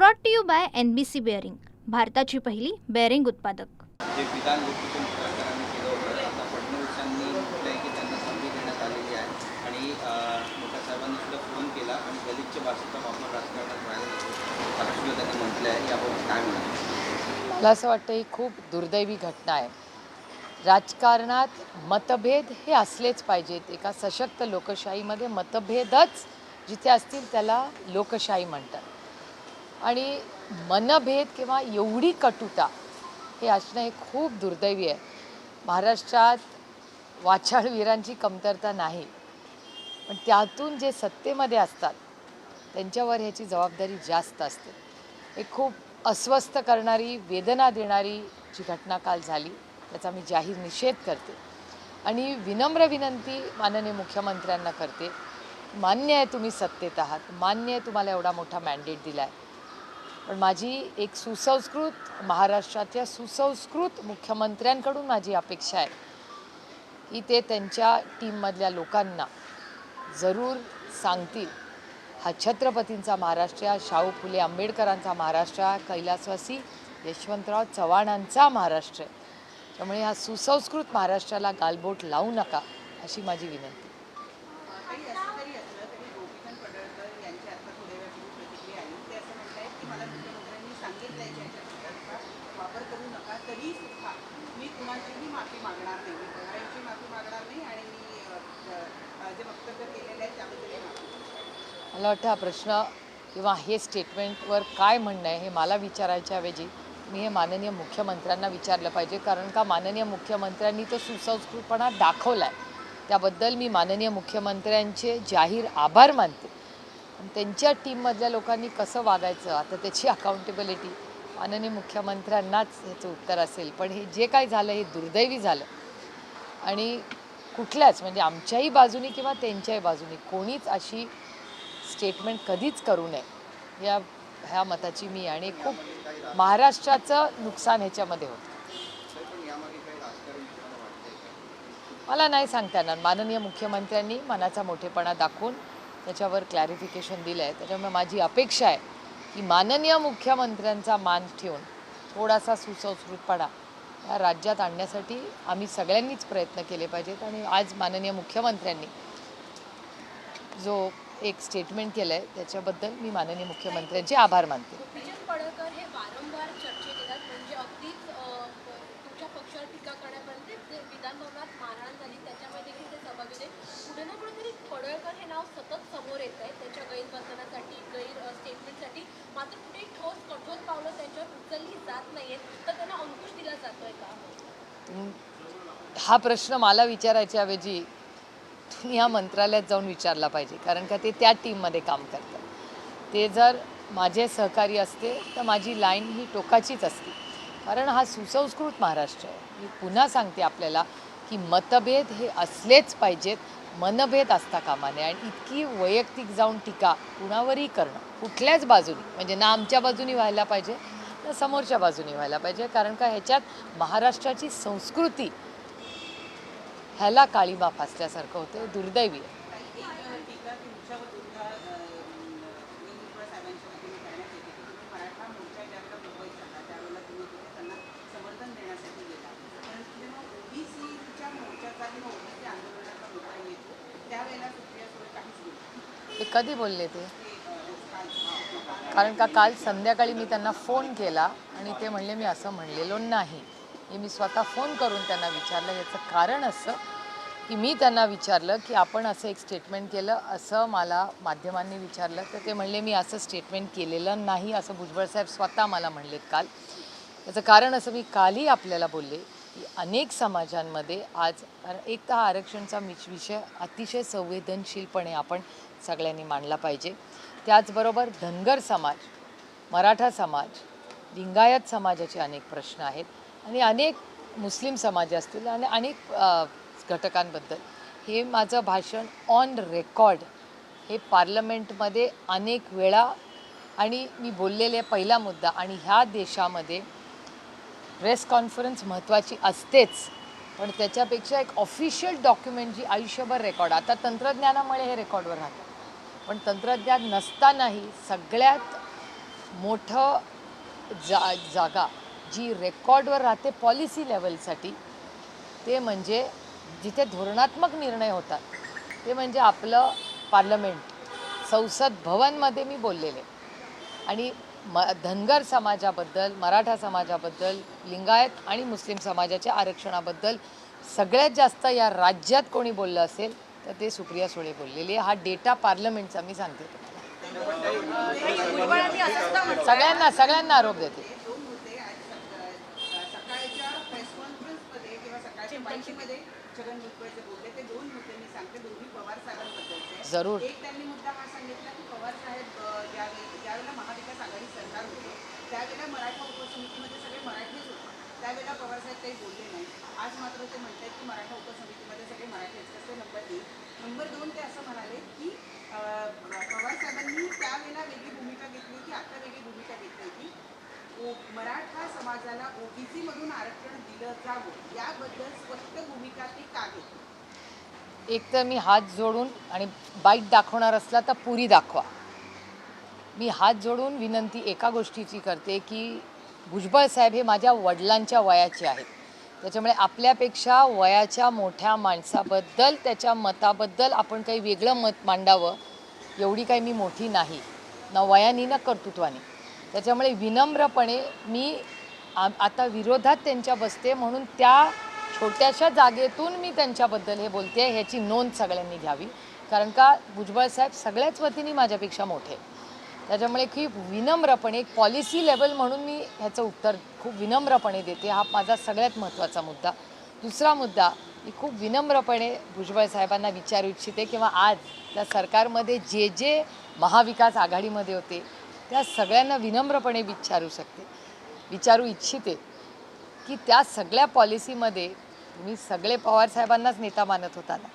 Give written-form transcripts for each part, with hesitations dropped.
Brought to you by NBC bearing, भारताची पहिली bearing उत्पादक. जे विधान गोष्टीतून सरकारने केलं होतं, आता फडणवीसांनी म्हटलं आहे की त्यांना संधी देण्यात आलेली आहे आणि मोठ्या साहेबांनी सुद्धा फोन केला आणि गलिच्छ भाषेचा वापर राजकारणात व्हायला लागतो असं सुद्धा त्यांनी म्हटलं आहे. याबाबत काय म्हणाल? मला असं वाटतं ही खूप दुर्दैवी घटना आहे. राजकारणात मतभेद हे असलेच पाहिजेत. एका सशक्त लोकशाहीमध्ये मतभेदच जिथे असतील त्याला लोकशाही म्हणतात. आणि मनभेद किंवा एवढी कटुता हे असणं हे खूप दुर्दैवी आहे. महाराष्ट्रात वाचाळवीरांची कमतरता नाही, पण त्यातून जे सत्तेमध्ये असतात त्यांच्यावर ह्याची जबाबदारी जास्त असते. हे खूप अस्वस्थ करणारी, वेदना देणारी जी घटना काल झाली त्याचा मी जाहीर निषेध करते आणि विनम्र विनंती माननीय मुख्यमंत्र्यांना करते. मान्य आहे तुम्ही सत्तेत आहात, मान्य आहे तुम्हाला एवढा मोठा मॅन्डेट दिला आहे, पण माझी एक सुसंस्कृत महाराष्ट्राच्या सुसंस्कृत मुख्यमंत्र्यांकडून माझी अपेक्षा आहे की ते त्यांच्या टीममधल्या लोकांना जरूर सांगतील हा छत्रपतींचा महाराष्ट्र, शाहू फुले आंबेडकरांचा महाराष्ट्र, कैलासवासी यशवंतराव चव्हाणांचा महाराष्ट्र आहे. त्यामुळे हा सुसंस्कृत महाराष्ट्राला गालबोट लावू नका अशी माझी विनंती. मी कुणाचीही माफी मागणार नाही, मी पवारांची माफी मागणार नाही आणि मी जे वक्तव्य केलेलं आहे त्याबद्दल माफी. मला वाटतं हा प्रश्न किंवा हे स्टेटमेंटवर काय म्हणणं आहे हे मला विचारायच्या ऐवजी मी हे माननीय मुख्यमंत्र्यांना विचारलं पाहिजे, कारण का माननीय मुख्यमंत्र्यांनी तो सुसंस्कृतपणा दाखवला आहे. त्याबद्दल मी माननीय मुख्यमंत्र्यांचे जाहीर आभार मानते. पण त्यांच्या टीममधल्या लोकांनी कसं वागायचं आता त्याची अकाउंटेबिलिटी माननीय मुख्यमंत्र्यांनाच ह्याचं उत्तर असेल. पण हे जे काय झालं हे दुर्दैवी झालं आणि कुठल्याच म्हणजे आमच्याही बाजूनी किंवा त्यांच्याही बाजूनी कोणीच अशी स्टेटमेंट कधीच करू नये ह्या मताची मी आणि खूप महाराष्ट्राचं नुकसान ह्याच्यामध्ये होतं. मला नाही सांगता येणार. माननीय मुख्यमंत्र्यांनी मनाचा मोठेपणा दाखवून त्याच्यावर क्लॅरिफिकेशन दिलं आहे. त्याच्यामुळे माझी अपेक्षा आहे की माननीय मुख्यमंत्र्यांचा मान ठेवून थोडासा सुसंस्कृतपणा या राज्यात आणण्यासाठी आम्ही सगळ्यांनीच प्रयत्न केले पाहिजेत. आणि आज माननीय मुख्यमंत्र्यांनी जो एक स्टेटमेंट केलं आहे त्याच्याबद्दल मी माननीय मुख्यमंत्र्यांचे आभार मानते. पडळकर हे वारंवार चर्चेत येतात, म्हणजे अगदीच तुमच्या पक्षावर टीका करण्यापर्यंत जे विधानभवनात मारहाण झाली त्याच्यामध्ये देखील ते सहभागी होते. कुठे ना कुठेतरी पडळकर हे नाव सतत समोर येत आहे त्याच्या गैरवर्तनासाठी, स्टेटमेंटसाठी. मात्र कुठे ठोस कठोर पावलं त्यांच्यावर उचलली जात नाहीयेत, तर त्यांना अंकुश दिला जातोय का? हा प्रश्न मला विचारायच्या ऐवजी तुम्ही या मंत्रालयात जाऊन विचारला पाहिजे, कारण का ते त्या टीममध्ये काम करतात. ते जर माझे सहकारी असते तर माझी लाईन ही टोकाचीच असती, कारण हा सुसंस्कृत महाराष्ट्र आहे. मी पुन्हा सांगते आपल्याला की मतभेद हे असलेच पाहिजेत, मनभेद असता कामा नये. आणि इतकी वैयक्तिक जाऊन टीका कुणावरही करणं कुठल्याच बाजूनी म्हणजे ना आमच्या बाजूनी व्हायला पाहिजे ना समोरच्या बाजूनी व्हायला पाहिजे, कारण का ह्याच्यात महाराष्ट्राची संस्कृती ह्याला काळीमा फासल्यासारखं होतं. दुर्दैवी आहे. टीका तुमच्यावर साहेबांच्या वतीने करण्यात येते की तुम्ही मराठा मोर्चा ज्यावेळेला मुंबईत जाता त्यावेळेला तुम्ही तिथे त्यांना समर्थन देण्यासाठी गेला, परंतु जेव्हा ओबीसीच्या मोर्चाचा किंवा ओबीसी आंदोलनाचा मुद्दा येतो त्यावेळेला सुप्रिया सुळे काहीच बोलतात. ते कधी बोलले ते? कारण का काल संध्याकाळी मी त्यांना फोन केला आणि ते म्हणले मी असं म्हणलेलो नाही. हे मी स्वतः फोन करून त्यांना विचारलं. याचं कारण असं की मी त्यांना विचारलं की आपण असं एक स्टेटमेंट केलं असं मला माध्यमांनी विचारलं, तर ते म्हणले मी असं स्टेटमेंट केलेलं नाही असं भुजबळ साहेब स्वतः मला म्हणलेत काल. याचं कारण असं मी कालही आपल्याला बोलले की अनेक समाजांमध्ये आज एक तर हा आरक्षणचा विषय अतिशय संवेदनशीलपणे आपण सगळ्यांनी मांडला पाहिजे. त्याचबरोबर धनगर समाज, मराठा समाज, लिंगायत समाजाचे अनेक प्रश्न आहेत आणि अनेक मुस्लिम समाज असतील आणि अनेक घटकांबद्दल हे माझं भाषण ऑन रेकॉर्ड हे पार्लमेंटमध्ये अनेक वेळा आणि मी बोललेले पहिला मुद्दा. आणि ह्या देशामध्ये प्रेस कॉन्फरन्स महत्त्वाची असतेच, पण त्याच्यापेक्षा एक ऑफिशियल डॉक्युमेंट जी आयुष्यभर रेकॉर्ड. आता तंत्रज्ञानामुळे हे रेकॉर्डवर राहतं, पण तंत्रज्ञान नसतानाही सगळ्यात मोठं जागा जी रेकॉर्डवर राहते पॉलिसी लेवलसाठी, ते म्हणजे जिथे धोरणात्मक निर्णय होतात, ते म्हणजे आपलं पार्लमेंट, संसद भवनमध्ये मी बोललेले. आणि धनगर समाजाबद्दल, मराठा समाजाबद्दल, लिंगायत आणि मुस्लिम समाजाच्या आरक्षणाबद्दल सगळ्यात जास्त या राज्यात कोणी बोललं असेल तर ते सुप्रिया सुळे बोललेली आहे. हा डेटा पार्लमेंटचा मी सांगते तुम्हाला. सगळ्यांना आरोप देते. दोन मुद्दे आज सकाळच्या प्रेस कॉन्फरन्समध्ये किंवा सकाळच्या माहितीमध्ये छगन भुजबळ जे बोलले ते दोन मुद्दे मी सांगते, दोन्ही पवार साहेबांबद्दलचे. जरूर. एक त्यांनी मुद्दा हा सांगितला की पवार साहेब ज्यावेळेला महाविकास आघाडी सरकार होते त्यावेळेला मराठा उपसमितीमध्ये सगळे मराठीच होते, त्यावेळेला पवार साहेब काही बोलले नाही. आज मात्र ते म्हणतात की मराठा उपसमितीमध्ये सगळे मराठीच. कसं नंबर 1. नंबर 2 ते असं म्हणाले की पवार साहेबांनी त्यावेळेला वेगळी भूमिका घेतली होती, आता वेगळी भूमिका घेतली होती. मराठा समाजाला ओबीसी मधून आरक्षण दिलं जावं याबद्दल स्पष्ट भूमिका ते का घेतली? एक तर मी हात जोडून, आणि बाईट दाखवणार असला तर पुरी दाखवा, मी हात जोडून विनंती एका गोष्टीची करते की भुजबळ साहेब हे माझ्या वडिलांच्या वयाचे आहेत. त्याच्यामुळे आपल्यापेक्षा वयाच्या मोठ्या माणसाबद्दल, त्याच्या मताबद्दल आपण काही वेगळं मत मांडावं एवढी काही मी मोठी नाही, ना वयानी ना कर्तृत्वाने. त्याच्यामुळे विनम्रपणे मी आता विरोधात त्यांच्या बसते, म्हणून त्या छोट्याशा जागेतून मी त्यांच्याबद्दल हे बोलते, ह्याची नोंद सगळ्यांनी घ्यावी. कारण का भुजबळ साहेब सगळ्याच वतीने माझ्यापेक्षा मोठे. त्याच्यामुळे खूप विनम्रपणे, एक पॉलिसी लेवल म्हणून मी ह्याचं उत्तर खूप विनम्रपणे देते. हा माझा सगळ्यात महत्त्वाचा मुद्दा. दुसरा मुद्दा, मी खूप विनम्रपणे भुजबळ साहेबांना विचारू इच्छिते किंवा आज त्या सरकारमध्ये जे जे महाविकास आघाडीमध्ये होते त्या सगळ्यांना विनम्रपणे विचारू इच्छिते की त्या सगळ्या पॉलिसीमध्ये तुम्ही सगळे पवार साहेबांनाच नेता मानत होता ना.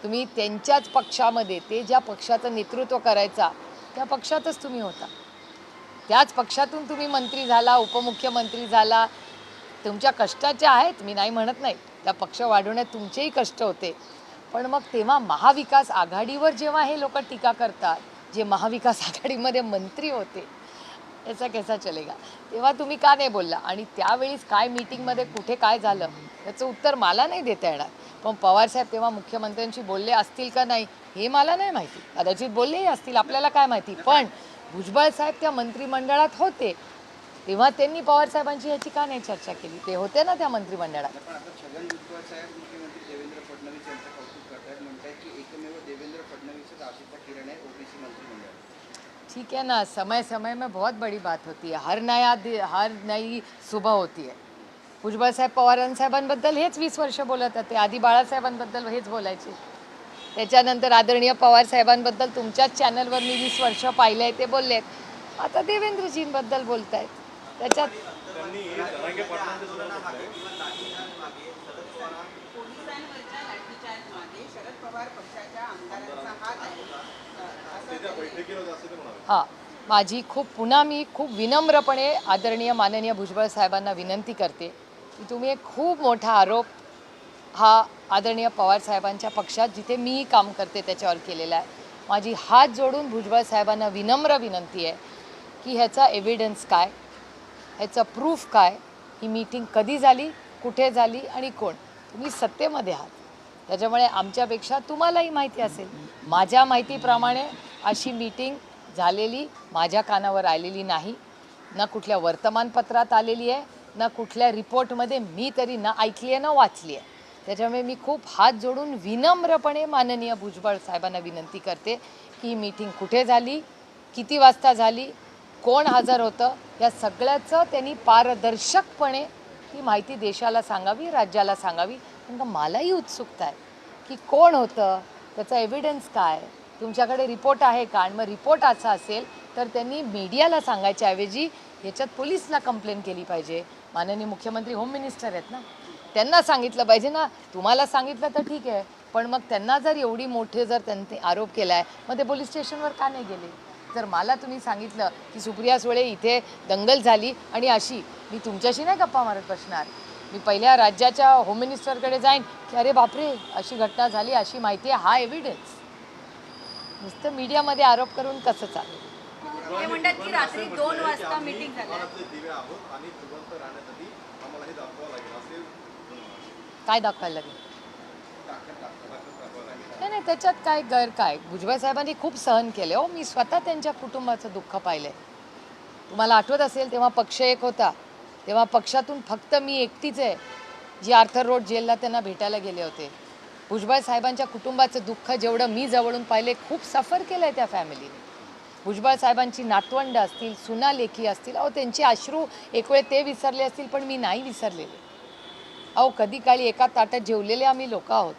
तुम्ही त्यांच्याच पक्षामध्ये, ते ज्या पक्षाचं नेतृत्व करायचा त्या पक्षातच तुम्ही होता, त्याच पक्षातून तुम्ही मंत्री झाला, उपमुख्यमंत्री झाला. तुमच्या कष्टाच्या आहेत, मी नाही म्हणत नाही, त्या पक्ष वाढवण्यात तुमचेही कष्ट होते. पण मग तेव्हा महाविकास आघाडीवर जेव्हा हे लोक टीका करतात, जे महाविकास आघाडीमध्ये मंत्री होते, याचा कैसा चलेगा, तेव्हा तुम्ही का नाही बोलला? आणि त्यावेळीस काय मीटिंगमध्ये कुठे काय झालं याचं उत्तर मला नाही देता येणार. पण पवारसाहेब तेव्हा मुख्यमंत्र्यांशी बोलले असतील का नाही हे मला नाही माहिती, कदाचित बोललेही असतील, आपल्याला काय माहिती. पण भुजबळ साहेब त्या मंत्रिमंडळात होते तेव्हा त्यांनी पवारसाहेबांची ह्याची का नाही चर्चा केली? ते होते ना त्या मंत्रिमंडळात. पण आता छगन भुजबळ साहेब मुख्यमंत्री देवेंद्र फडणवीस यांचं कौतुक करतात, म्हणतात की एकमेव देवेंद्र फडणवीसच आशिषा किरण है ओबीसी मंत्रिमंडळ. ठीक है ना, समय समय में बहुत बड़ी बात होती है, हर नई सुबह होती है. भुजबळ साहेब पवारांसाहेबांबद्दल हेच 20 वर्ष बोलत होते, आधी बाळासाहेबांबद्दल हेच बोलायचे, त्याच्यानंतर आदरणीय पवार साहेबांबद्दल तुमच्याच चॅनलवर मी 20 वर्ष पाहिलं आहे ते बोललेत, आता देवेंद्रजींबद्दल बोलत आहेत. त्याच्यात पोलिसांवरच्या लाठीचार्ज मागे शरद पवार पक्षाच्या आमदारांचा हात आहे हां, मी खूप विनम्रपणे आदरणीय माननीय भुजबळ साहेबांना विनंती करते की तुम्ही एक खूप मोठा आरोप हा आदरणीय पवार साहेबांच्या पक्षात जिथे मीही काम करते त्याच्यावर केलेला आहे. माझी हात जोडून भुजबळ साहेबांना विनम्र विनंती आहे की ह्याचा एव्हिडन्स काय, ह्याचं प्रूफ काय, ही मीटिंग कधी झाली, कुठे झाली आणि कोण. तुम्ही सत्तेमध्ये आहात, त्याच्यामुळे आमच्यापेक्षा तुम्हालाही माहिती असेल. माझ्या माहितीप्रमाणे अशी मीटिंग झालेली माझ्या कानावर आलेली नाही, ना कुठल्या वर्तमानपत्रात आलेली आहे, ना कुठल्या रिपोर्टमध्ये मी तरी ना ऐकली आहे ना वाचली आहे. त्याच्यामुळे मी खूप हात जोडून विनम्रपणे माननीय भुजबळ साहेबांना विनंती करते की ही मीटिंग कुठे झाली, किती वाजता झाली, कोण हजर होतं, या सगळ्याचं त्यांनी पारदर्शकपणे ही माहिती देशाला सांगावी, राज्याला सांगावी. कारण मलाही उत्सुकता आहे की कोण होतं, त्याचा एव्हिडन्स काय, तुमच्याकडे रिपोर्ट आहे का. आणि मग रिपोर्ट असा असेल तर त्यांनी मीडियाला सांगायच्या ऐवजी ह्याच्यात पोलिसला कंप्लेंट केली पाहिजे. माननीय मुख्यमंत्री होम मिनिस्टर आहेत ना, त्यांना सांगितलं पाहिजे ना. तुम्हाला सांगितलं तर ठीक आहे, पण मग त्यांना जर एवढी मोठे जर त्यांनी आरोप केला आहे मग ते पोलीस स्टेशनवर का नाही गेले? जर मला तुम्ही सांगितलं की सुप्रिया सुळे इथे दंगल झाली आणि अशी, मी तुमच्याशी नाही गप्पा मारत बसणार. मी पहिल्या राज्याच्या होम मिनिस्टरकडे जाईन की अरे बापरे अशी घटना झाली, अशी माहिती आहे, हा एव्हिडन्स. नुसतं मीडियामध्ये आरोप करून कसं चालेल? ते म्हणतात की रात्री 2 वाजता मीटिंग झाली. दिवे आहोत आणि जिवंत राहण्यासाठी आम्हाला हे दाखवावं लागेल असे काय दाखवायला लागेल? दाखवावं लागेल. नाही नाही, त्याच्यात काय गैर काय? भुजबळ साहेबांनी खूप सहन केले हो. मी स्वतः त्यांच्या कुटुंबाचं दुःख पाहिलंय. तुम्हाला आठवत असेल तेव्हा पक्ष एक होता, तेव्हा पक्षातून फक्त मी एकटीच आहे जी आर्थर रोड जेलला त्यांना भेटायला गेले होते. भुजबळ साहेबांच्या कुटुंबाचं दुःख जेवढं मी जवळून पाहिले, खूप सफर केलं आहे त्या फॅमिलीने. भुजबळ साहेबांची नातवंड असतील, सुना लेकी असतील, अहो त्यांचे अश्रू एक वेळ ते विसरले असतील, पण मी नाही विसरलेले. अहो कधी काळी एका ताटात जेवलेले आम्ही लोक आहोत.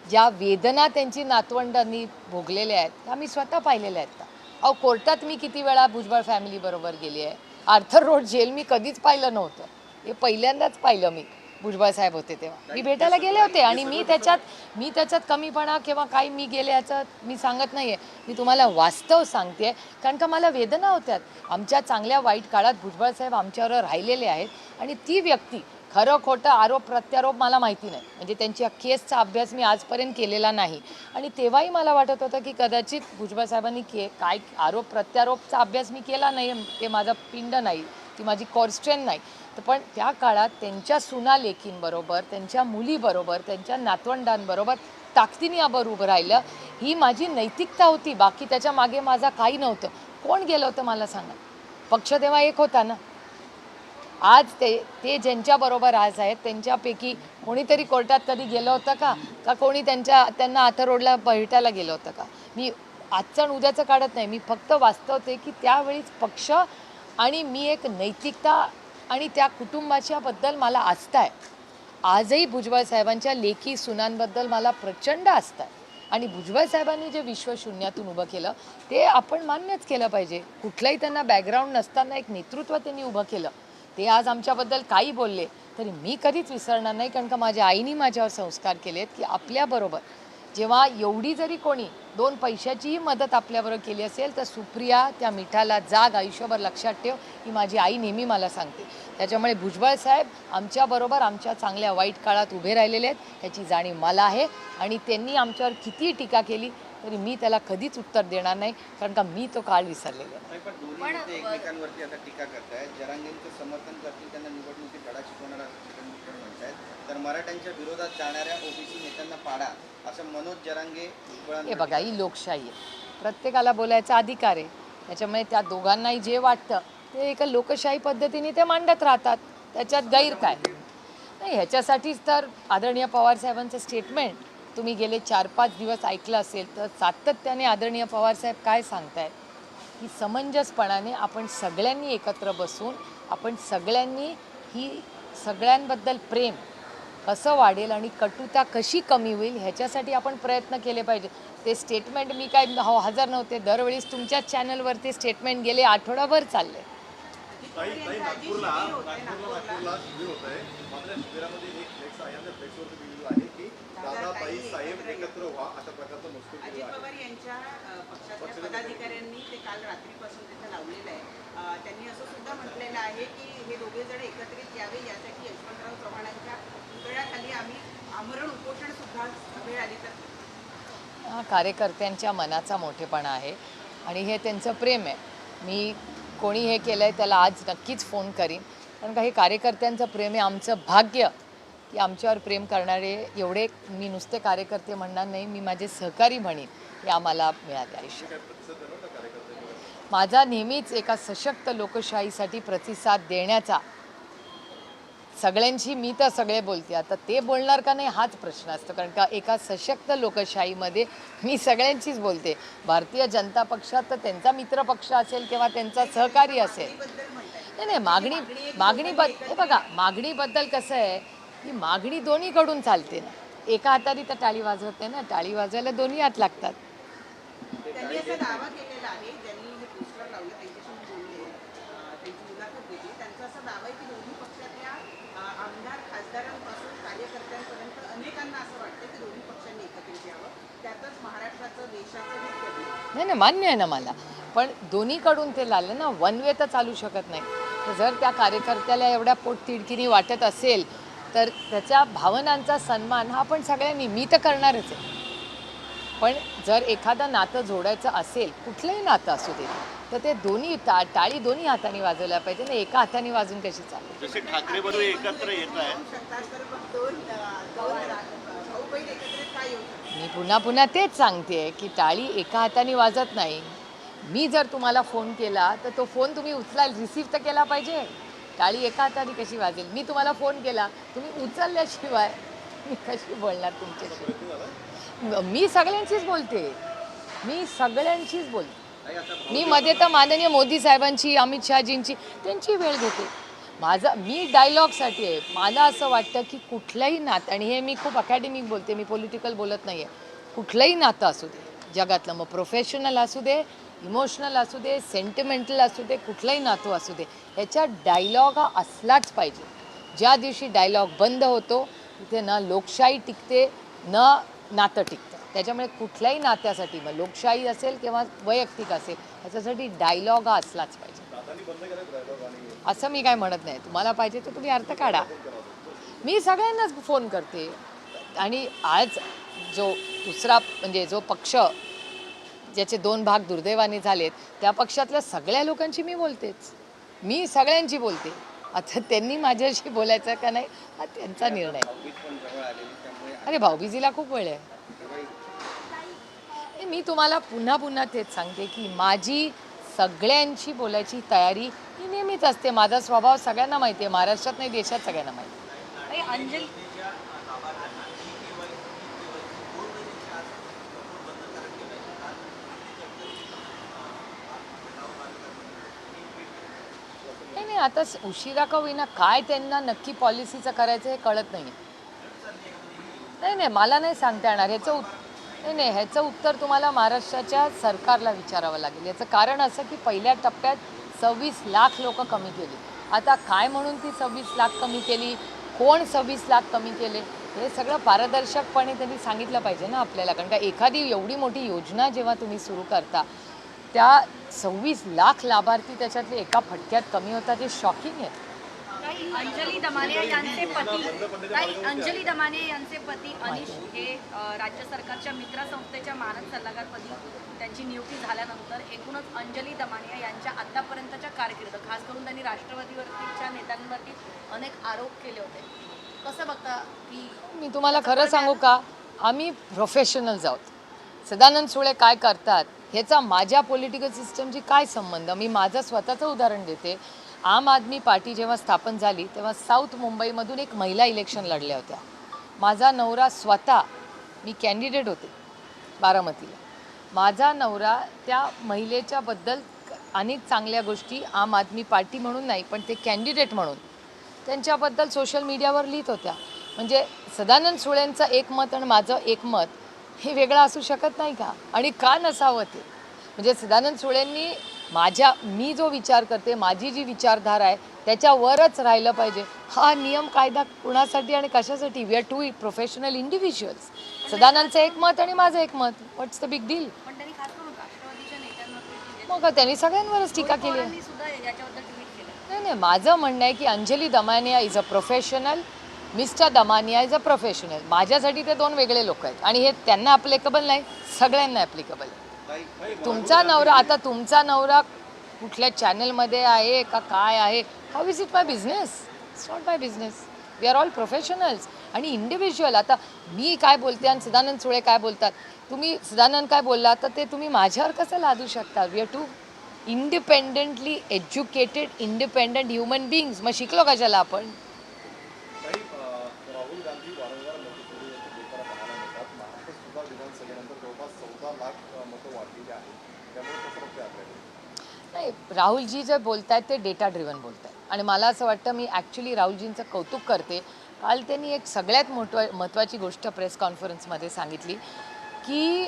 ज्या वेदना त्यांची नातवंडांनी भोगलेल्या आहेत त्या मी स्वतः पाहिलेल्या आहेत. अहो कोर्टात मी किती वेळा भुजबळ फॅमिलीबरोबर गेली आहे. आर्थर रोड जेल मी कधीच पाहिलं नव्हतं, हे पहिल्यांदाच पाहिलं मी. भुजबळ साहेब होते तेव्हा मी भेटायला गेले होते. आणि मी त्याच्यात कमीपणा किंवा काही मी गेले याचं मी सांगत नाही आहे. मी तुम्हाला वास्तव सांगते, कारण का मला वेदना होत्यात. आमच्या चांगल्या वाईट काळात भुजबळ साहेब आमच्यावर राहिलेले आहेत. आणि ती व्यक्ती खरं खोटं आरोप प्रत्यारोप मला माहिती नाही, म्हणजे त्यांच्या केसचा अभ्यास मी आजपर्यंत केलेला नाही. आणि तेव्हाही मला वाटत होतं की कदाचित भुजबळ साहेबांनी काय आरोप प्रत्यारोपचा अभ्यास मी केला नाही, ते माझा पिंड नाही, ती माझी कॉर्स्ट्रेन नाही. तर पण त्या काळात त्यांच्या सुना लेकींबरोबर, त्यांच्या मुलीबरोबर, त्यांच्या नातवंडांबरोबर ताकदीने आबर उभं राहिलं, ही माझी नैतिकता होती. बाकी त्याच्या मागे माझा काही नव्हतं. कोण गेलं होतं मला सांगा? पक्ष तेव्हा एक होता ना. आज ते ज्यांच्याबरोबर आज आहेत त्यांच्यापैकी कोणीतरी कोर्टात कधी गेलं होतं का कोणी त्यांना आर्थर रोडला भेटायला गेलं होतं का? मी आजचं आणि उद्याचं काढत नाही, मी फक्त वास्तवते की त्यावेळीच पक्ष आणि मी एक नैतिकता आणि त्या कुटुंबाच्याबद्दल मला आस्था आहे. आजही भुजबळ साहेबांच्या लेखी सुनांबद्दल मला प्रचंड आस्था आहे. आणि भुजबळ साहेबांनी जे विश्व शून्यातून उभं केलं ते आपण मान्यच केलं पाहिजे. कुठलंही त्यांना बॅकग्राऊंड नसताना एक नेतृत्व त्यांनी उभं केलं. ते आज आमच्याबद्दल काही बोलले तरी मी कधीच विसरणार नाही, कारण का माझ्या आईने माझ्यावर संस्कार केलेत की आपल्याबरोबर जेव्हा एवढी जरी कोणी 2 पैशाचीही मदत आपल्याबरोबर केली असेल तर सुप्रिया त्या मिठाला जाग, आयुष्यभर लक्षात ठेव, ही माझी आई नेहमी मला सांगते. त्याच्यामुळे भुजबळ साहेब आमच्याबरोबर आमच्या चांगल्या वाईट काळात उभे राहिलेले आहेत, याची जाणीव मला आहे. आणि त्यांनी आमच्यावर कितीही टीका केली तरी मी त्याला कधीच उत्तर देणार नाही, कारण का मी तो काळ विसरलेला आहे. नाही, पण दोन्ही नेते एकमेकांवरती आता टीका करतायत. जरांगेंचं समर्थन करतील, त्यांना निवडणुकीत धडा शिकवणार असं चिकन म्हणतायत. तर मराठ्यांच्या विरोधात जाणाऱ्या ओबीसी नेत्यांना पाडा असं मनोज जरांगे हे बघा, ही लोकशाही आहे, प्रत्येकाला बोलायचा अधिकार आहे. त्याच्यामुळे त्या दोघांनाही जे वाटतं ते एका लोकशाही पद्धतीने ते मांडत राहतात, त्याच्यात गैर काय नाही. ह्याच्यासाठीच तर आदरणीय पवारसाहेबांचं स्टेटमेंट तुम्ही गेले 4-5 दिवस ऐकलं असेल तर सातत्याने आदरणीय पवारसाहेब काय सांगतायत की समंजसपणाने आपण सगळ्यांनी एकत्र बसून आपण सगळ्यांनी ही सगळ्यांबद्दल प्रेम कसं वाढेल आणि कटुता कशी कमी होईल ह्याच्यासाठी आपण प्रयत्न केले पाहिजे. ते स्टेटमेंट मी काय हजर नव्हते, दरवेळीस तुमच्याच चॅनलवर ते स्टेटमेंट गेले आठवडाभर चालले. ताई नागपूरला शिबिर होत आहे, मात्र शिबिरामध्ये एक फ्लेक्स आहे, त्या फ्लेक्सवरती लिहिलेलं आहे की दादाताई साहेब एकत्र व्हा, अशा प्रकारचं मजकूर अजित केलेला आहे. पवार यांच्या पक्षाच्या पदाधिकाऱ्यांनी ते काल रात्रीपासून तिथं लावलेलं आहे. त्यांनी असं सुद्धा म्हटलेलं आहे की हे दोघे जण एकत्रित यावे यासाठी यशवंतराव चव्हाणांच्या पुतळ्याखाली आम्ही आमरण उपोषण सुद्धा वेळ आली तर. हा कार्यकर्त्यांच्या मनाचा मोठेपणा आहे आणि हे त्यांचं प्रेम आहे. मी कोणी हे केलं आहे त्याला आज नक्कीच फोन करीन, कारण का हे कार्यकर्त्यांचं प्रेम आहे. आमचं भाग्य की आमच्यावर प्रेम करणारे एवढे, मी नुसते कार्यकर्ते म्हणणार नाही, मी माझे सहकारी म्हणेन, हे आम्हाला मिळाले आयुष्यात. माझा नेहमीच एका सशक्त लोकशाहीसाठी प्रतिसाद देण्याचा, सगळ्यांशी मी तर सगळे बोलते, आता ते बोलणार का नाही हाच प्रश्न असतो, कारण का एका सशक्त लोकशाहीमध्ये मी सगळ्यांशीच बोलते. भारतीय जनता पक्षात तर त्यांचा मित्र पक्ष असेल किंवा त्यांचा सहकारी असेल, नाही हे बघा, मागणीबद्दल कसं आहे की मागणी दोन्हीकडून चालते ना. एका हाताने तर टाळी वाजवते ना, टाळी वाजवायला दोन्ही हात लागतात. त्यांनी असा दावा केलेला आहे, ज्यांनी हे पोस्टर लावलं त्यांच्याशी मी बोलले, त्यांची मुलाखत घेतली, त्यांचा असा दावा आहे की दोन्ही पक्षातल्या आमदार खासदारांपासून कार्यकर्त्यांपर्यंत अनेकांना असं वाटतं की दोन्ही पक्षांनी एकत्रित यावं, त्यातच महाराष्ट्राचं देशाचं हित घडेल. नाही मान्य आहे ना मला, पण दोन्हीकडून ते लागलं ना, वन वे तर चालू शकत नाही. तर जर त्या कार्यकर्त्याला एवढ्या पोटतिडकीने वाटत असेल तर त्याच्या भावनांचा सन्मान हा आपण सगळ्यांनी, मी तर करणारच आहे. पण जर एखादं नातं जोडायचं असेल, कुठलंही नातं असू दे, तर ते दोन्ही टाळी दोन्ही हाताने वाजवल्या पाहिजे ना, एका हाताने वाजून कशी चालेल. जसे ठाकरे बंधू एकत्र येत आहेत शकतात तर मग दोन भाऊ बहीण एकत्रित काय येऊ शकतात? मी पुन्हा पुन्हा तेच सांगते की टाळी एका हाताने वाजत नाही. मी जर तुम्हाला फोन केला तर तो फोन तुम्ही उचलायला रिसीव्ह तर केला पाहिजे. टाळी एका हाताने कशी वाजेल? मी तुम्हाला फोन केला, तुम्ही उचलल्याशिवाय मी कशी बोलणार तुमच्याशी? मी सगळ्यांशीच बोलते, मी सगळ्यांशीच बोलते. मी मध्ये तर माननीय मोदी साहेबांची, अमित शहाजींची, त्यांची वेळ घेते. मी डायलॉगसाठी आहे. मला असं वाटतं की कुठलंही नातं, आणि हे मी खूप अकॅडमिक बोलते, मी पॉलिटिकल बोलत नाही आहे, कुठलंही नातं असू दे जगातलं, मग प्रोफेशनल असू दे, इमोशनल असू दे, सेंटिमेंटल असू दे, कुठलंही नातं असू दे, ह्याच्यात डायलॉग हा असलाच पाहिजे. ज्या दिवशी डायलॉग बंद होतो तिथे ना लोकशाही टिकते न नातं टिकतं. त्याच्यामुळे कुठल्याही नात्यासाठी, मग लोकशाही असेल किंवा वैयक्तिक असेल, ह्याच्यासाठी डायलॉग हा असलाच पाहिजे. असं मी काय म्हणत नाही. तुम्हाला पाहिजे तर तुम्ही अर्थ काढा. मी सगळ्यांनाच फोन करते. आणि आज जो दुसरा म्हणजे जो पक्ष ज्याचे 2 भाग दुर्दैवाने झालेत, त्या पक्षातल्या सगळ्या लोकांशी मी बोलतेच. मी सगळ्यांशी बोलते. आता त्यांनी माझ्याशी बोलायचं का नाही हा त्यांचा निर्णय. भाऊबीज पण जवळ आलेली त्यामुळे अरे भाऊबीजीला खूप वेळ आहे. मी तुम्हाला पुन्हा पुन्हा तेच सांगते की माझी सगळ्यांशी बोलायची तयारी ही नेहमीच असते. माझा स्वभाव सगळ्यांना माहिती आहे, महाराष्ट्रात नाही देशात सगळ्यांना माहिती आहे. अंजली नाही, आता उशिरा का होईना काय त्यांना नक्की पॉलिसीचं करायचं हे कळत नाही. नाही, मला नाही सांगता येणार. ह्याचं उत्तर तुम्हाला महाराष्ट्राच्या सरकारला विचारावं लागेल. याचं कारण असं की पहिल्या टप्प्यात 26 लाख लोक कमी केली. आता काय म्हणून ती 26 लाख कमी केली, कोण 26 लाख कमी केले, हे सगळं पारदर्शकपणे त्यांनी सांगितलं पाहिजे ना आपल्याला. कारण का एखादी एवढी मोठी योजना जेव्हा तुम्ही सुरू करता, त्या 26 लाख लाभार्थी त्याच्यातले एका फटक्यात कमी होतात, हे शॉकिंग आहे. अंजली दमानिया यांचे पती अनिश हे राज्य सरकारच्या मित्र संस्थेच्या मानद सल्लागारपदी त्यांची नियुक्ती झाल्यानंतर एकूणच अंजली दमानिया यांच्या आतापर्यंतच्या कारकीर्द, खास करून त्यांनी राष्ट्रवादीवरतीच्या नेत्यांवरती अनेक आरोप केले होते. कसं बघता की मी तुम्हाला खरं सांगू का, आम्ही प्रोफेशनल्स आहोत. सदानंद सुळे काय करतात ह्याचा माझ्या पॉलिटिकल सिस्टमची काय संबंध? मी माझं स्वतःचं उदाहरण देते. आम आदमी पार्टी जेव्हा स्थापन झाली तेव्हा साऊथ मुंबईमधून एक महिला इलेक्शन लढल्या होत्या. माझा नवरा स्वतः, मी कॅन्डिडेट होते बारामतीला, माझा नवरा त्या महिलेच्याबद्दल अनेक चांगल्या गोष्टी आम आदमी पार्टी म्हणून नाही पण ते कॅन्डिडेट म्हणून त्यांच्याबद्दल सोशल मीडियावर लिहित होत्या. म्हणजे सदानंद सुळेंचं एक मत आणि माझं एक मत हे वेगळं असू शकत नाही का? आणि का नसावं ते? म्हणजे सदानंद सुळेंनी मी जो विचार करते, माझी जी विचारधारा आहे त्याच्यावरच राहिलं पाहिजे. हा नियम कायदा कुणासाठी आणि कशासाठी? We are two professional individuals. सदानंदचं एक मत आणि माझं एक मत, व्हॉट्स द बिग डील? पण त्यांनी खास करून राष्ट्रवादीच्या नेत्यांवर मग त्यांनी सगळ्यांवरच टीका केली आहे. सुद्धा याच्याबद्दल ट्विट केलं. नाही, माझं म्हणणं आहे की Anjali Damania is a professional, mister Damania is a professional. माझ्यासाठी ते 2 वेगळे लोक आहेत आणि हे त्यांना ॲप्लिकेबल नाही, सगळ्यांना ॲप्लिकेबल आहे. तुमचा नवरा कुठल्या चॅनलमध्ये आहे का काय आहे, how is it my business? It's not my business. We are all professionals आणि इंडिव्हिज्युअल. आता मी काय बोलते आणि सदानंद सुळे काय बोलतात, तुम्ही सदानंद काय बोलला तर ते तुम्ही माझ्यावर कसं लादू शकता? We are two independently educated, independent human beings. मग शिकलो कशाला आपण? राहुल गांधी वारंवार मतपेढीवरती बोलताना पाहायला मिळतात. महाराष्ट्रात सुद्धा विधानसभेनंतर जवळपास 14 लाख मतं वाढलेली आहेत. त्यामुळे कसं बघते आपल्याकडे? नाही, राहुलजी जे बोलत आहेत ते डेटा ड्रिव्हन बोलत आहेत आणि मला असं वाटतं, मी ॲक्च्युली राहुलजींचं कौतुक करते. काल त्यांनी एक सगळ्यात महत्त्वाची गोष्ट प्रेस कॉन्फरन्समध्ये सांगितली की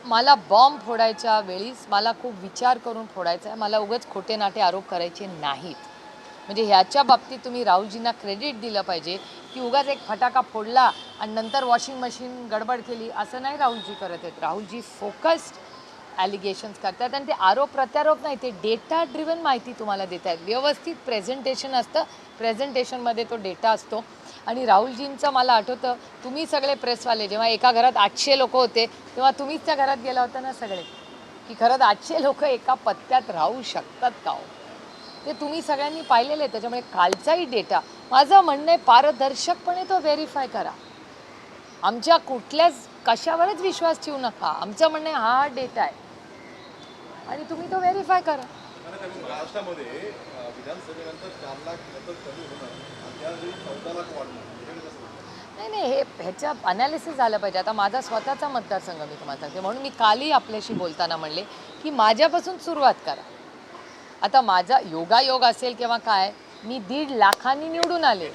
मला बॉम्ब फोडायच्या वेळीच मला खूप विचार करून फोडायचा आहे, मला उगाच खोटे नाटे आरोप करायचे नाहीत. म्हणजे ह्याच्या बाबतीत तुम्ही राहुलजींना क्रेडिट दिलं पाहिजे की उगाच एक फटाका फोडला आणि नंतर वॉशिंग मशीन गडबड केली, असं नाही राहुलजी करत आहेत. राहुलजी फोकस्ड ॲलिगेशन्स करतात आणि ते आरोप प्रत्यारोप नाही, ते डेटा ड्रिव्हन माहिती तुम्हाला देत आहेत. व्यवस्थित प्रेझेंटेशन असतं, प्रेझेंटेशनमध्ये तो डेटा असतो. आणि राहुलजींचं मला आठवतं, तुम्ही सगळे प्रेसवाले जेव्हा एका घरात 800 लोक होते तेव्हा तुम्हीच त्या घरात गेला होता ना सगळे. की खरंच आजचे लोक एका पत्त्यात राहू शकतात का हो? ते तुम्ही सगळ्यांनी पाहिलेलं आहे. त्याच्यामुळे कालचाही डेटा माझं म्हणणं आहे पारदर्शकपणे तो व्हेरीफाय करा. आमच्या कुठल्याच कशावरच विश्वास ठेवू नका. आमचं म्हणणं आहे हा डेटा आहे आणि तुम्ही तो व्हेरीफाय करा. महाराष्ट्रामध्ये विधानसभेनंतर 4 लाख मतं कमी होणं आणि त्यावेळी 14 लाख वाढणं हे कसं होतं? नाही हे ह्याच्या अनालिसिस झालं पाहिजे. आता माझा स्वतःचा मतदारसंघ मी तुम्हाला सांगते म्हणून मी कालही आपल्याशी बोलताना म्हणले की माझ्यापासून सुरुवात करा. आता माझा योगायोग असेल किंवा काय, मी 1.5 लाखांनी निवडून आले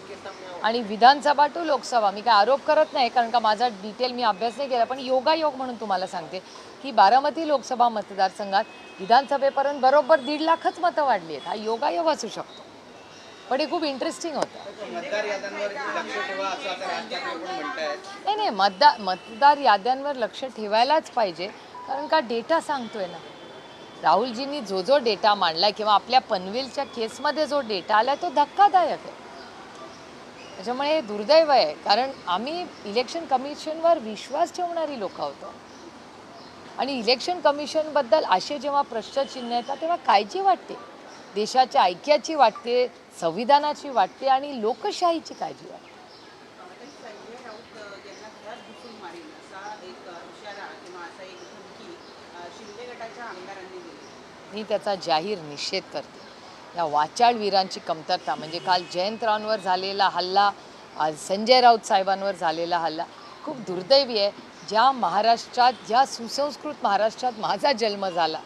आणि विधानसभा टू लोकसभा. मी काय आरोप करत नाही कारण का माझा डिटेल मी अभ्यास नाही केला, पण योगायोग म्हणून तुम्हाला सांगते की बारामती लोकसभा मतदारसंघात विधानसभेपर्यंत बरोबर 1.5 लाखच मतं वाढली आहेत. हा योगायोग असू शकतो, पण हे खूप इंटरेस्टिंग होतं. मतदार याद्यांवर लक्ष ठेवा असं आता राज ठाकरे पण म्हणतायत. नाही मतदार याद्यांवर लक्ष ठेवायलाच पाहिजे कारण का डेटा सांगतोय ना. राहुलजींनी जो डेटा मांडला किंवा आपल्या पनवेलच्या केसमध्ये जो डेटा आला तो धक्कादायक आहे. त्याच्यामुळे हे दुर्दैव आहे कारण आम्ही इलेक्शन कमिशनवर विश्वास ठेवणारी लोक होतो आणि इलेक्शन कमिशनबद्दल असे जेव्हा प्रश्नचिन्ह येतात तेव्हा काळजी वाटते. देशाच्या ऐक्याची वाटते, संविधानाची वाटते आणि लोकशाहीची काळजी वाटते. संजय राऊत यांना घरात घुसून मारेल असा एक इशारा किंवा असा एक धमकी शिंदे गटाच्या आमदारांनी दिली. मी त्याचा जाहीर निषेध करते. या वाचाळ वीरांची कमतरता म्हणजे काल जयंतरावांवर झालेला हल्ला, आज संजय राऊत साहेबांवर झालेला हल्ला खूप दुर्दैवी आहे. ज्या महाराष्ट्रात, ज्या सुसंस्कृत महाराष्ट्रात माझा जन्म झाला,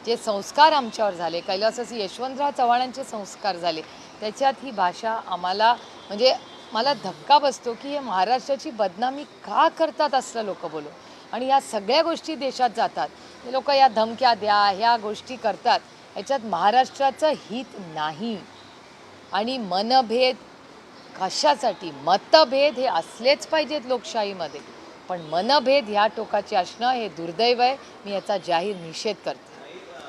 जे संस्कार आमच्यावर झाले, कैलासवासी यशवंतराव चव्हाणांचे संस्कार झाले, त्याच्यात ही भाषा आम्हाला म्हणजे मला धक्का बसतो की हे महाराष्ट्राची बदनामी का करतात असलं लोक बोलू. आणि या सगळ्या गोष्टी देशात जातात. हे लोक या धमक्या द्या ह्या गोष्टी करतात, याच्यात महाराष्ट्राचं हित नाही. आणि मनभेद कशासाठी? मतभेद हे असलेच पाहिजेत लोकशाहीमध्ये, पण मनभेद ह्या टोकाचे असणं हे दुर्दैव आहे. मी याचा जाहीर निषेध करते.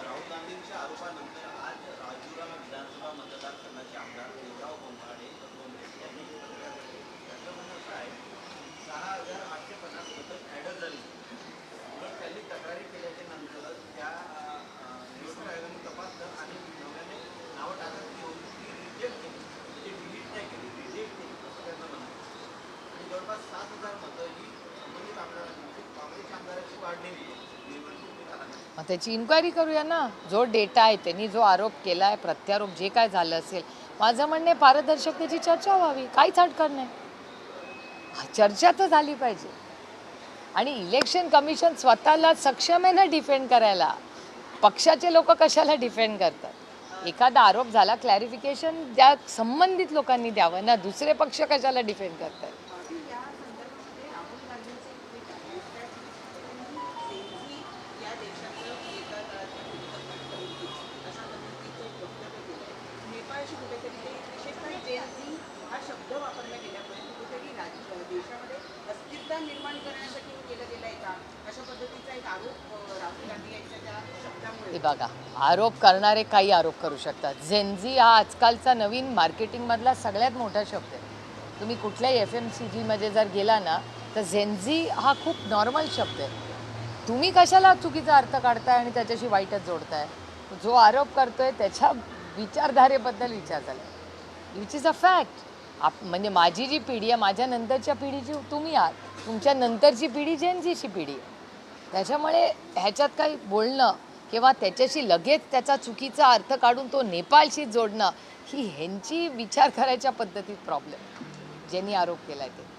राहुल गांधींच्या आरोपानंतर आज राजुरा विधानसभा मतदारसंघाचे आमदार देवराव बोंघाडे यांनी पत्रकार परिषदेत त्याचं म्हणणं असं आहे 6,850 मतं ॲड झाली, पण त्यांनी तक्रारी केल्याच्या नंतर त्या निवडणूक आयोगाने तपासलं आणि नव्याने नावं टाकत घेऊन ती रिजेक्ट केली, म्हणजे डिलीट नाही केली, रिजेक्ट केली असं त्यांचं म्हणणं आहे. आणि जवळपास 7,000 मतं ही संबंधित आमदारांची म्हणजे काँग्रेसच्या आमदारांची वाढलेली आहे. मग त्याची इन्क्वायरी करूया ना. जो डेटा आहे, त्यांनी जो आरोप केला आहे, प्रत्यारोप जे काय झालं असेल, माझं म्हणणे पारदर्शकतेची चर्चा व्हावी, काहीच हटकत नाही. चर्चा तर झाली पाहिजे. आणि इलेक्शन कमिशन स्वतःला सक्षम आहे ना डिफेंड करायला. पक्षाचे लोक कशाला डिफेंड करतात? एखादा आरोप झाला, क्लॅरिफिकेशन त्या संबंधित लोकांनी द्यावं ना, दुसरे पक्ष कशाला डिफेंड करतात? या संदर्भामध्ये राहुल गांधींचे एक आहे या देशाचं एका काळात अशा पद्धतीचं वक्तव्य केलं. नेपाळशी कुठेतरी ते विशेषतः जेनझी हा शब्द वापरला गेल्यामुळे कुठेतरी देशामध्ये अस्थिरता निर्माण करण्यासाठी केलं गेलं आहे का अशा पद्धतीचा एक आरोप राहुल गांधी यांच्या त्या शब्दामुळे. हे बघा, आरोप करणारे काही आरोप करू शकतात. झेनझी हा आजकालचा नवीन मार्केटिंगमधला सगळ्यात मोठा शब्द आहे. तुम्ही कुठल्याही FMCGमध्ये जर गेला ना तर झेनझी हा खूप नॉर्मल शब्द आहे. तुम्ही कशाला चुकीचा अर्थ काढताय आणि त्याच्याशी वाईटच जोडताय? जो आरोप करतोय त्याच्या विचारधारेबद्दल विचार झाला, विच इज अ फॅक्ट. म्हणजे माझी जी पिढी आहे, माझ्या नंतरच्या पिढीची तुम्ही आहात, तुमच्या नंतरची पिढी झेनझीची पिढी आहे. त्याच्यामुळे ह्याच्यात काही बोलणं किंवा त्याच्याशी लगेच त्याचा चुकीचा अर्थ काढून तो नेपाळशी जोडणं ही ह्यांची विचार करायच्या पद्धतीत प्रॉब्लेम, ज्यांनी आरोप केलाय ते.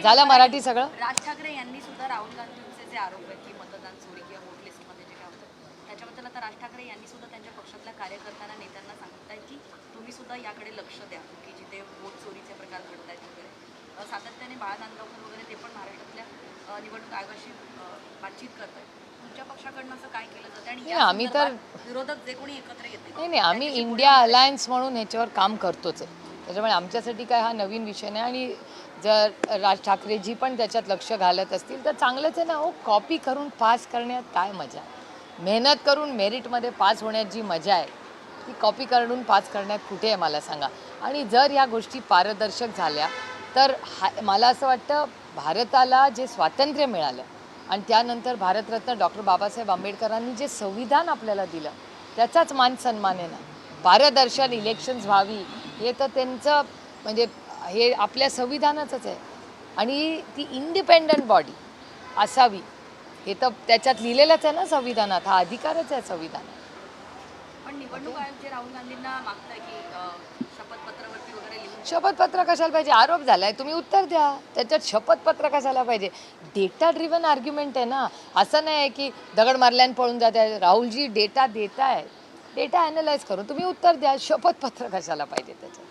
झालं मराठी सगळं. राज ठाकरे यांनी सुद्धा राहुल गांधींचे जे आरोप आहेत की मतदान चोरी किंवा वोट लिस्टमध्ये जे काय होतं त्याच्याबद्दल आता राज ठाकरे यांनी सुद्धा त्यांच्या पक्षातल्या कार्यकर्त्यांना, नेत्यांना सांगतायत की तुम्ही सुद्धा याकडे लक्ष द्या की जिथे वोट चोरीचे प्रकार घडत आहेत वगैरे. सातत्याने बाळा नांदगावकर वगैरे ते पण महाराष्ट्रातल्या निवडणूक आयोगाशी बातचीत करत आहेत. तुमच्या पक्षाकडनं असं काय केलं जातं? आणि आम्ही तर विरोधक जे कोणी एकत्र येते नाही आम्ही इंडिया अलायन्स म्हणून ह्याच्यावर काम करतोच आहे. त्याच्यामुळे आमच्यासाठी काय हा नवीन विषय नाही. आणि जर राज ठाकरेजी पण त्याच्यात लक्ष घालत असतील तर चांगलंच आहे ना. हो, कॉपी करून पास करण्यात काय मजा? मेहनत करून मेरिटमध्ये पास होण्यात जी मजा आहे ती कॉपी करून पास करण्यात कुठे आहे मला सांगा. आणि जर या गोष्टी पारदर्शक झाल्या तर मला असं वाटतं भारताला जे स्वातंत्र्य मिळालं आणि त्यानंतर भारतरत्न डॉक्टर बाबासाहेब आंबेडकरांनी जे संविधान आपल्याला दिलं त्याचाच मान सन्मान आहे ना. पारदर्शन इलेक्शन्स व्हावी हे तर त्यांचं म्हणजे हे आपल्या संविधानाचंच आहे. आणि ती इंडिपेंडंट बॉडी असावी हे तर त्याच्यात लिहिलेलंच आहे ना संविधानात. हा अधिकारच आहे संविधानात. पण निवडणूक आयोग जे राहुल गांधींना मागताय की शपथपत्रावरती वगैरे लिहून शपथपत्र कशाला पाहिजे? आरोप झालाय, तुम्ही उत्तर द्या. त्याच्यात शपथपत्र कशाला पाहिजे? डेटा ड्रिव्हन आर्ग्युमेंट आहे ना. असं नाही आहे की दगड मारल्याने पळून जात आहे. राहुलजी डेटा देत आहे, डेटा ॲनालाइज करून तुम्ही उत्तर द्या. शपथपत्र कशाला पाहिजे त्याच्यात?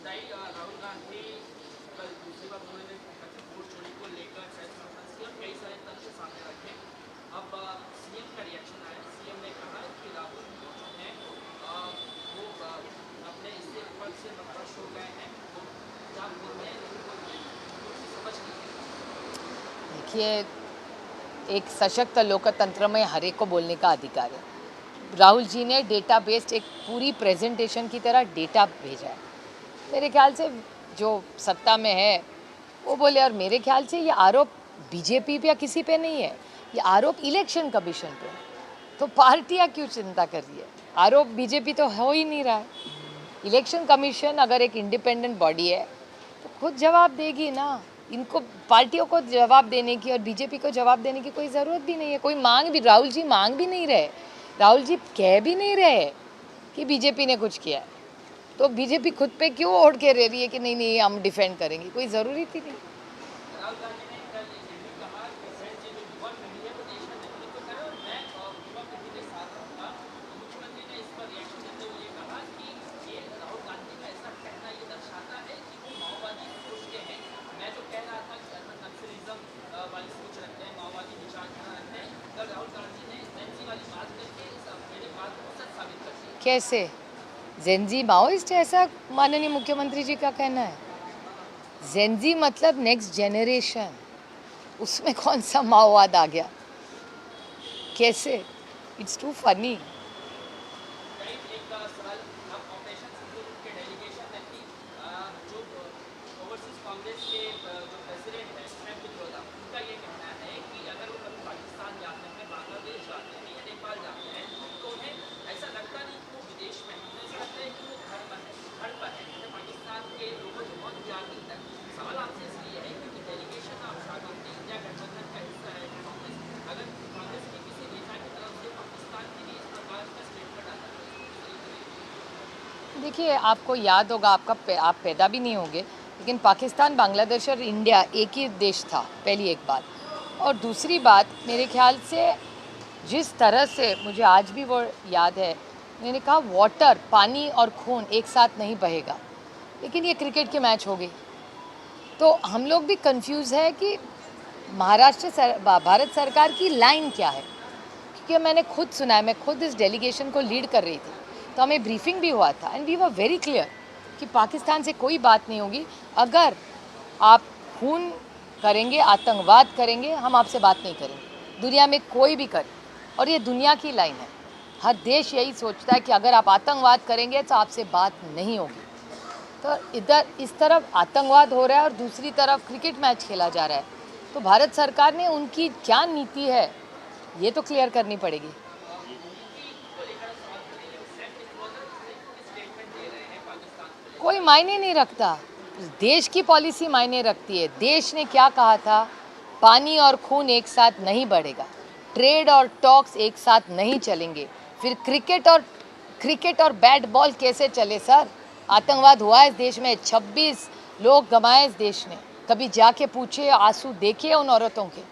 राहुल गांधी कल दूसरी बार उन्होंने वोट चोरी को लेकर कई सारे तथ्य सामने रखे. अब सीएम का रिएक्शन आया. सीएम ने कहा कि राहुल जो है वो अपने इससे पद से बदमाश हो गए हैं. वो क्या बोल रहे हैं समझ नहीं. देखिए, एक सशक्त लोकतंत्र में हर एक को बोलने का अधिकार है. राहुल जी ने डेटा बेस्ड एक पूरी प्रेजेंटेशन की तरह डेटा भेजा है. मेरे ख्याल से जो सत्ता में है वो बोले. और मेरे ख्याल से ये आरोप बीजेपी पे या किसी पे नहीं है, ये आरोप इलेक्शन कमीशन पे है. तो पार्टियां क्यों चिंता कर रही है? आरोप बीजेपी तो हो ही नहीं रहा है. इलेक्शन कमीशन अगर एक इंडिपेंडेंट बॉडी है तो खुद जवाब देगी ना. इनको पार्टियों को जवाब देने की और बीजेपी को जवाब देने की कोई ज़रूरत भी नहीं है. कोई मांग भी, राहुल जी मांग भी नहीं रहे, राहुल जी कह भी नहीं रहे कि बीजेपी ने कुछ किया है. तो बीजेपी खुद पे क्यों ओढ़ के रह रही है कि नहीं नहीं हम डिफेंड करेंगे? कोई ज़रूरी थी नहीं. राहुल गांधी ने कल ये भी कहा कि सर जी जो युवा पीढ़ी है वो देश का नेतृत्व करे और मैं युवा पीढ़ी के साथ रहूँगा. मुख्यमंत्री ने इस पर रिएक्शन देते हुए कहा कि ये राहुल गांधी का ऐसा कहना ये दर्शाता है कि वो माओवादी सोच के हैं. मैं जो कह रहा था कि नक्सलिज्म वाली सोच रखते हैं, माओवादी विचारधारा रखते हैं, कल राहुल गांधी ने एनसी वाली बात करके मेरे बात को सच साबित कर दिया. कैसे जेनजी माओइस्ट है, ऐसा माननीय मुख्यमंत्री जी का कहना है? जेनजी मतलब नेक्स्ट जनरेशन, उसमें कौन सा माओवाद आ गया? कैसे? It's to funny. एक सवाल अब ऑपरेशन सिंदूर के डेलीगेशन में थी जो ओवरसीज कांग्रेस के जो प्रेसिडेंट है महमूद विद्रोदा, उनका ये कहना है कि अगर वो कभी पाकिस्तान जाते हैं, बांग्लादेश जाते हैं या नेपाल जाते हैं तो उन्हें ऐसा लगता नहीं कि वो विदेश में है. उन्हें ऐसा लगता है कि वो घर पर है, उन्हें पाकिस्तान के लोगों से बहुत प्यार मिलता है. सवाल आपसे इसलिए है क्योंकि डेलीगेशन आप शाहबादी इंडिया गठबंधन का हिस्सा है कांग्रेस. अगर कांग्रेस के किसी नेता की तरफ से पाकिस्तान के लिए इस प्रकार का स्टेटमेंट आता है. देखिए, आपको याद होगा, आप पैदा भी नहीं होंगे, लेकिन पाकिस्तान, बांग्लादेश और इंडिया एक ही देश था. पहली एक बात. और दूसरी बात, मेरे ख्याल से जिस तरह से मुझे आज भी वो याद है, मैंने कहा वाटर, पानी और खून एक साथ नहीं बहेगा. लेकिन ये क्रिकेट के मैच हो गई तो हम लोग भी कंफ्यूज है कि भारत सरकार की लाइन क्या है. क्योंकि मैंने खुद सुना है, मैं खुद इस डेलीगेशन को लीड कर रही थी तो हमें ब्रीफिंग भी हुआ था and we were very clear कि पाकिस्तान से कोई बात नहीं होगी. अगर आप खून करेंगे, आतंकवाद करेंगे, हम आपसे बात नहीं करेंगे. दुनिया में कोई भी करे, और ये दुनिया की लाइन है. हर देश यही सोचता है कि अगर आप आतंकवाद करेंगे तो आपसे बात नहीं होगी. तो इधर इस तरफ आतंकवाद हो रहा है और दूसरी तरफ क्रिकेट मैच खेला जा रहा है. तो भारत सरकार ने उनकी क्या नीति है ये तो क्लियर करनी पड़ेगी. कोई मायने नहीं रखता. देश की पॉलिसी मायने रखती है. देश ने क्या कहा था? पानी और खून एक साथ नहीं बढ़ेगा, ट्रेड और टॉक्स एक साथ नहीं चलेंगे. फिर क्रिकेट और बैट बॉल कैसे चले सर? आतंकवाद हुआ है इस देश में, 26 लोग गंवाए इस देश ने. कभी जाके पूछे, आंसू देखिए उन औरतों के.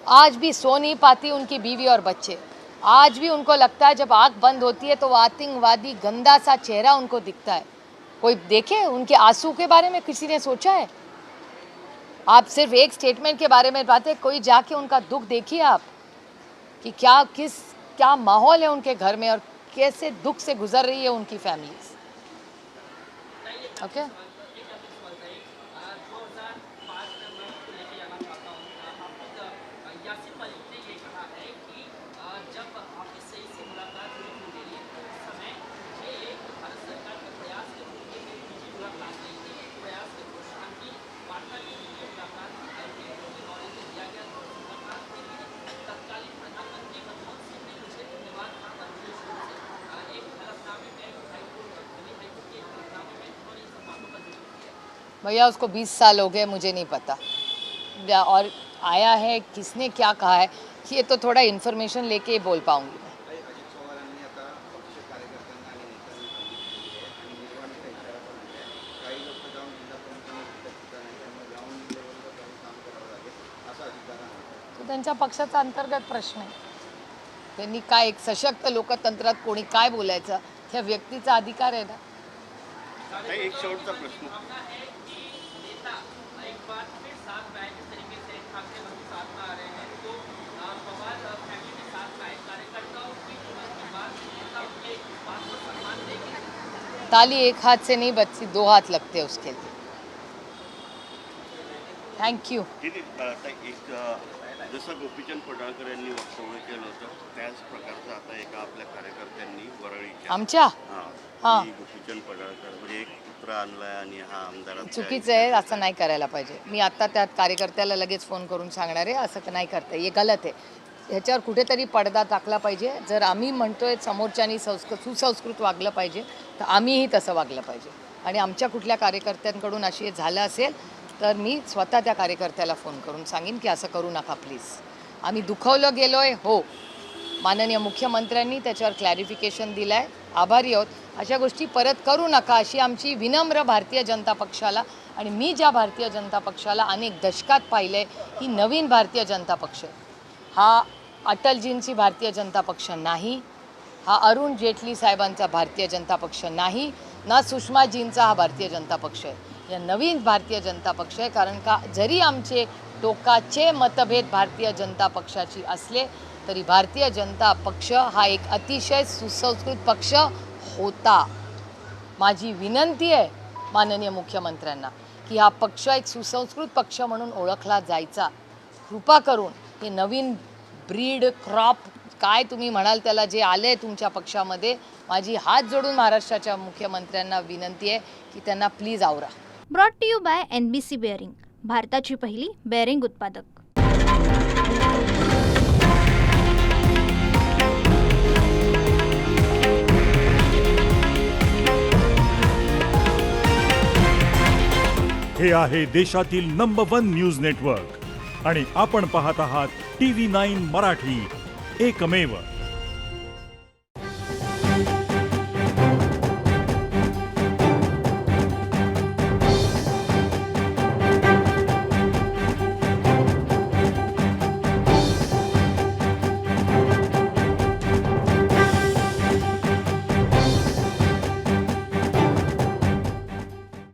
आज भी सो नहीं पाती उनकी बीवी और बच्चे. आज भी उनको लगता है जब आँख बंद होती है तो वो आतंकवादी गंदा सा चेहरा उनको दिखता है. कोई देखे उनके आंसू के बारे में किसी ने सोचा है? आप सिर्फ एक स्टेटमेंट के बारे में बातें, कोई जाके उनका दुख देखिए आप कि क्या माहौल है उनके घर में और कैसे दुख से गुजर रही है उनकी फैमिलीज. ओके. यासिन मलिक ने ये कहा है कि जब आपकी सही से मुलाकात हुई थी मेरी उस समय ये भारत सरकार के प्रयास के रूप में मेरी निजी मुलाकात नहीं थी. एक प्रयास के शांति वार्ता के लिए मुलाकात की गई है, जो भी नॉलेज दिया गया मुलाकात के लिए भैया उसको 20 साल हो गए, मुझे नहीं पता। और आया है किसने क्या कहा है ये तो थोड़ा इन्फॉर्मेशन लेके ही बोल पाऊंगी मैं। काही अजित पवारांनी आता पक्ष कार्यकर्त्यांना आणि नेत्यांना संधी दिली आहे आणि निर्वाणीचा इशारा पण दिला आहे. काही लोक जाऊन जिल्हा प्रमुखांना भेटत नाही, त्यामुळे ग्राउंड लेवलवर जाऊन काम करावं लागेल असं अजितदादा म्हणतात. तो त्यांच्या पक्षाचा अंतर्गत प्रश्न आहे. त्यांनी काय एक सशक्त लोकतंत्रात कोणी काय बोलायचं त्या व्यक्तीचा अधिकार आहे ना. ताई, एक शेवटचा प्रश्न. मानना है कि नेता एक बार फिर साथ में आए, जिस तरीके से ठाकरे बंधु साथ में आ रहे हैं, तो पवार फैमिली के साथ में आए कार्यकर्ताओं की बात नेता उनके बात को सम्मान देगी। ताली एक हाथ से नहीं बजती, 2 हाथ लगते हैं उसके लिए। Thank you. किती एक जसं गोपीचंद पडळकर यांनी वक्तव्य केलं होतं त्याच प्रकारचं आता एका आपल्या कार्यकर्त्यांनी वरळीच्या आमच्या हां. की गोपीचंद पडळकर म्हणजे एक पुत्र आणलाय आणि हा आमदाराचा चुकीचं आहे, असं नाही करायला पाहिजे. मी आत्ता त्या कार्यकर्त्याला लगेच फोन करून सांगणार आहे असं नाही करता, हे गलत आहे. ह्याच्यावर कुठेतरी पडदा टाकला पाहिजे. जर आम्ही म्हणतोय समोरच्यानी सुसंस्कृत वागलं पाहिजे तर आम्हीही तसं वागलं पाहिजे. आणि आमच्या कुठल्या कार्यकर्त्यांकडून अशी झालं असेल तर मी स्वतः त्या कार्यकर्त्याला फोन करून सांगेन की असं करू नका प्लीज. आम्ही दुखावलं गेलो आहे, हो. माननीय मुख्यमंत्र्यांनी त्याच्यावर क्लॅरिफिकेशन दिलं आहे, आभारी आहोत. अशा गोष्टी परत करू नका अशी आमची विनम्र भारतीय जनता पक्षाला. आणि मी ज्या भारतीय जनता पक्षाला अनेक दशकात पाहिलं आहे ही नवीन भारतीय जनता पक्ष आहे. हा अटलजींची भारतीय जनता पक्ष नाही, हा अरुण जेटली साहेबांचा भारतीय जनता पक्ष नाही, ना सुषमाजींचा हा भारतीय जनता पक्ष आहे. या नवीन भारतीय जनता पक्ष आहे. कारण का जरी आमचे टोकाचे मतभेद भारतीय जनता पक्षाची असले तरी भारतीय जनता पक्ष हा एक अतिशय सुसंस्कृत पक्ष होता. माझी विनंती आहे माननीय मुख्यमंत्र्यांना की हा पक्ष एक सुसंस्कृत पक्ष म्हणून ओळखला जायचा. कृपा करून हे नवीन ब्रीड क्रॉप काय तुम्ही म्हणाल त्याला जे आले तुमच्या पक्षामध्ये, माझी हात जोडून महाराष्ट्राच्या मुख्यमंत्र्यांना विनंती आहे की त्यांना प्लीज आवरा. Brought to you by NBC bearing, भारताची पहिली बेअरिंग उत्पादक. हे आहे देशातील नंबर 1 न्यूज नेटवर्क आणि आपण पाहत आहात TV9 मराठी, एकमेव.